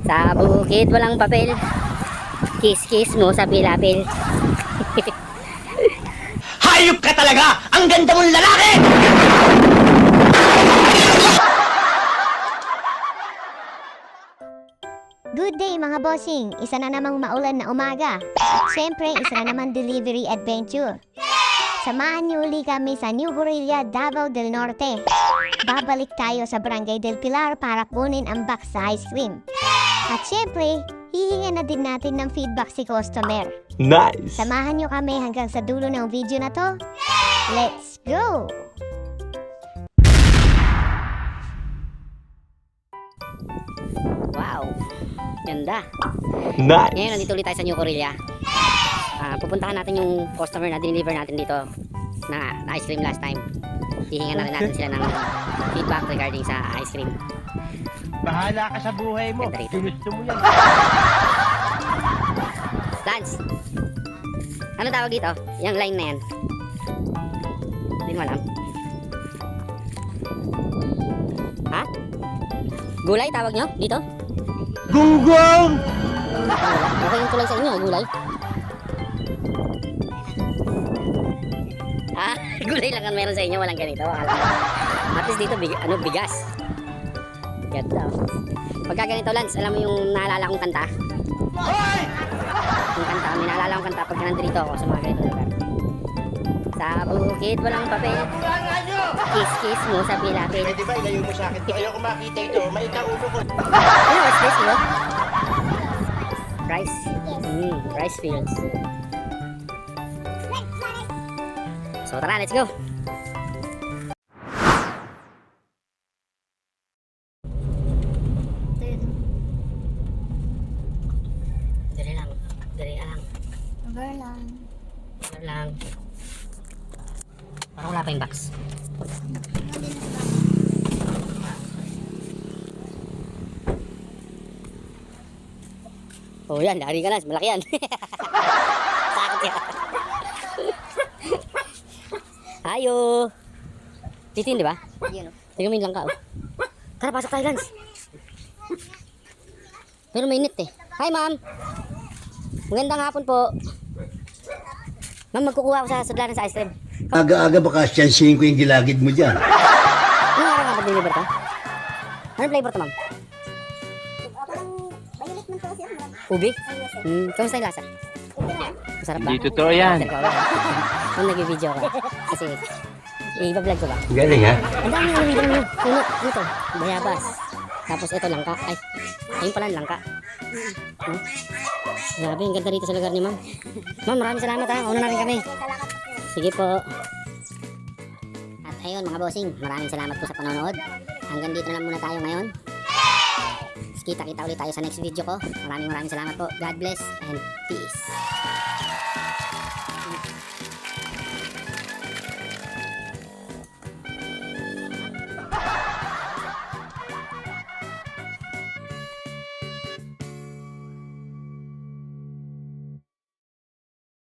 Sa bukid walang papel, kiss-kiss mo sa pilapil. Hayop ka talaga! Ang ganda mong lalaki! Good day mga bossing! Isa na namang maulan na umaga. Siyempre, isa na naman delivery adventure. Samahan niyo uli kami sa New Borilla, Davao del Norte. Babalik tayo sa Barangay del Pilar para kunin ang box sa ice cream. At siyempre, hihinga na din natin ng feedback si customer. Nice! Samahan niyo kami hanggang sa dulo ng video na to. Let's go! Wow, ganda. Nice! Ngayon nandito ulit tayo sa New Corilla. Pupuntahan natin yung customer na dineliver natin dito na ice cream last time. Hihingan na rin natin sila ng feedback regarding sa ice cream. Bahala ka sa buhay mo. Ganda rito. Ginusto mo yan. Lance, ano tawag dito? Yung line na yan. Hindi mo alam. Ha? Gulay tawag nyo dito? Gunggong! Okay yung kulay sa inyo, gulay. Gulay lang ang meron sa inyo, walang ganito. At least dito, bigas. Ganda. Pagka ganito, Lance, alam mo yung naalala kong kanta? Yung kanta, may naalala kong kanta pagka nandito ako sa mga ganito lugar. Sa bukid, walang papel. Kiss-kiss mo sa pilapil. Pwede ba ilayo mo sa akin? Ayaw ko makita ito. Maitaulo ko. Ano, what's this, bro? Rice. Rice fields. So tara, let's go. Dali lang. Dali lang. Over lang. Dali lang. Parang wala pa yung box. Oh yan, dari ka na. Malaki yan. Takot yan. Ayo. Dito yun, di ba? Yun o. Tingnan mo yung langka, oh. Tara, pasok tayo, Lance. Pero mainit eh. Hi, ma'am. Magandang hapon po. Ma'am, magkukuha ako sa sudlanan sa ice cream. Aga-aga baka siyansihin ko yung gilagid mo dyan. Anong araw nga pag-deliver to? Anong flavor to, ma'am? Ubi? Kamusta yung lasa? Masarap ba? Hindi totoo yan. Kung nag-video ko. Kasi, i-vlog ko ba? Galing ha? Ang dami yung video nyo. Puno. Ano to? Bayabas. Tapos ito, langka. Ay, ayun pala, langka. Grabe, ang ganda dito sa lugar ni ma'am. Ma'am, maraming salamat ha. Una na rin kami. Sige po. At ayun mga bossing, maraming salamat po sa panonood. Hanggang dito na lang muna tayo ngayon. Kita-kita ulit tayo sa next video ko. Maraming salamat po. God bless and peace.